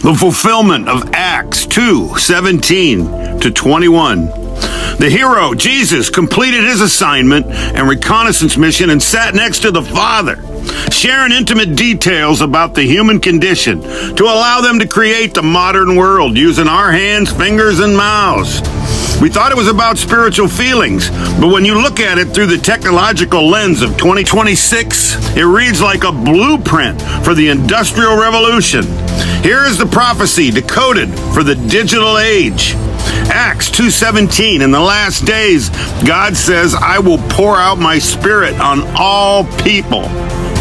the fulfillment of Acts 2:17 to 21. The hero, Jesus, completed his assignment and reconnaissance mission and sat next to the Father, sharing intimate details about the human condition to allow them to create the modern world using our hands, fingers, and mouths. We thought it was about spiritual feelings, but when you look at it through the technological lens of 2026, it reads like a blueprint for the Industrial Revolution. Here is the prophecy decoded for the digital age. Acts 2:17, in the last days, God says, I will pour out my spirit on all people.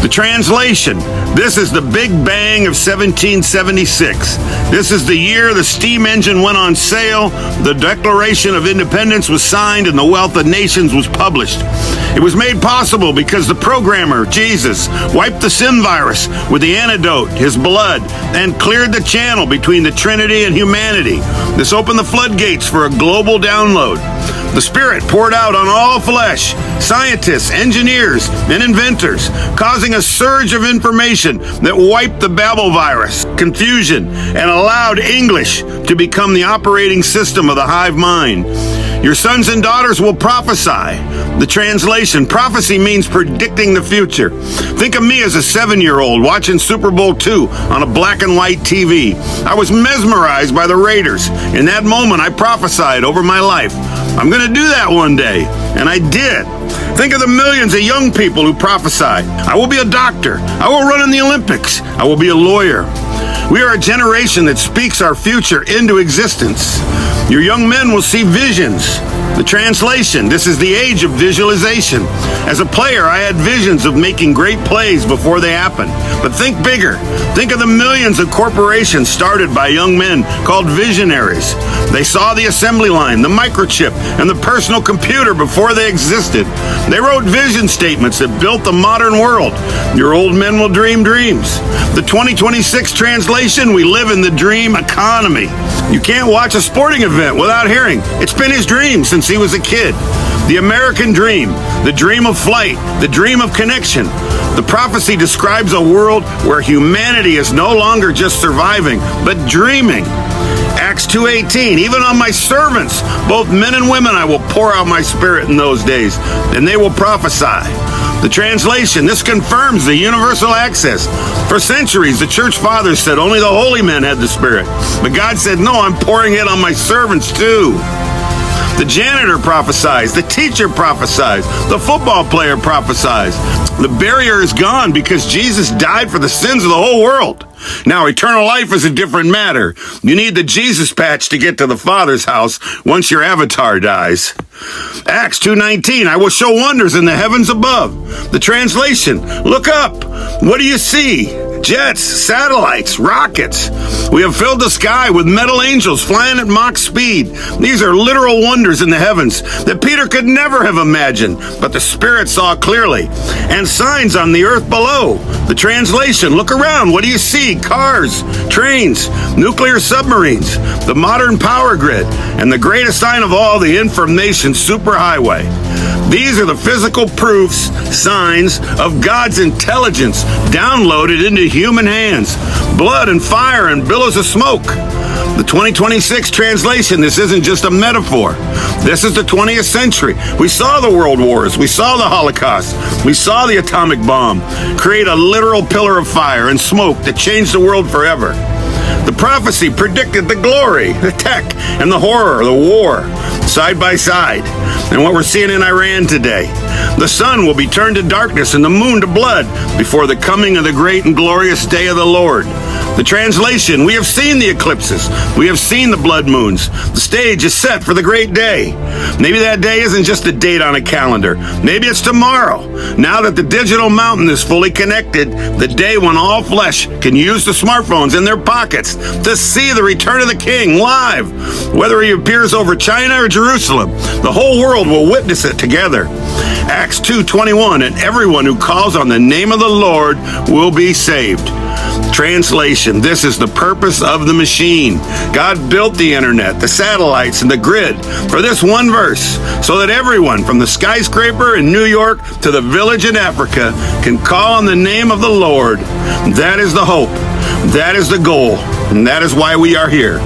The translation, this is the Big Bang of 1776. This is the year the steam engine went on sale, the Declaration of Independence was signed, and the Wealth of Nations was published. It was made possible because the programmer, Jesus, wiped the sin virus with the antidote, his blood, and cleared the channel between the Trinity and humanity. This opened the floodgates for a global download. The Spirit poured out on all flesh, scientists, engineers, and inventors, causing a surge of information that wiped the Babel virus, confusion, and allowed English to become the operating system of the hive mind. Your sons and daughters will prophesy. The translation, prophecy means predicting the future. Think of me as a 7-year-old watching Super Bowl II on a black and white TV. I was mesmerized by the Raiders. In that moment, I prophesied over my life. I'm going to do that one day. And I did. Think of the millions of young people who prophesy. I will be a doctor. I will run in the Olympics. I will be a lawyer. We are a generation that speaks our future into existence. Your young men will see visions. The translation, this is the age of visualization. As a player, I had visions of making great plays before they happened. But think bigger. Think of the millions of corporations started by young men called visionaries. They saw the assembly line, the microchip, and the personal computer before they existed. They wrote vision statements that built the modern world. Your old men will dream dreams. The 2026 translation, we live in the dream economy. You can't watch a sporting event without hearing, it's been his dream since he was a kid. The American dream, the dream of flight, the dream of connection. The prophecy describes a world where humanity is no longer just surviving, but dreaming. Acts 2:18, even on my servants, both men and women, I will pour out my spirit in those days, and they will prophesy. The translation, this confirms the universal access. For centuries, the church fathers said only the holy men had the Spirit. But God said, no, I'm pouring it on my servants too. The janitor prophesies, the teacher prophesies, the football player prophesies. The barrier is gone because Jesus died for the sins of the whole world. Now, eternal life is a different matter. You need the Jesus patch to get to the Father's house once your avatar dies. Acts 2:19, I will show wonders in the heavens above. The translation, look up. What do you see? Jets, satellites, rockets. We have filled the sky with metal angels flying at Mach speed. These are literal wonders in the heavens that Peter could never have imagined, but the Spirit saw clearly. And signs on the earth below. The translation, look around. What do you see? Cars, trains, nuclear submarines, the modern power grid, and the greatest sign of all, the information superhighway. These are the physical proofs, signs of God's intelligence downloaded into human hands. Blood and fire and billows of smoke. The 2026 translation, this isn't just a metaphor. This is the 20th century. We saw the world wars. We saw the Holocaust. We saw the atomic bomb create a literal pillar of fire and smoke that changed the world forever. The prophecy predicted the glory, the tech, and the horror, the war, side by side. And what we're seeing in Iran today. The sun will be turned to darkness and the moon to blood before the coming of the great and glorious day of the Lord. The translation, we have seen the eclipses. We have seen the blood moons. The stage is set for the great day. Maybe that day isn't just a date on a calendar. Maybe it's tomorrow. Now that the digital mountain is fully connected, the day when all flesh can use the smartphones in their pockets to see the return of the King live. Whether he appears over China or Jerusalem, the whole world will witness it together. Acts 2:21, and everyone who calls on the name of the Lord will be saved. Translation, this is the purpose of the machine. God built the internet, the satellites, and the grid for this one verse, so that everyone from the skyscraper in New York to the village in Africa can call on the name of the Lord. That is the hope. That is the goal, and that is why we are here.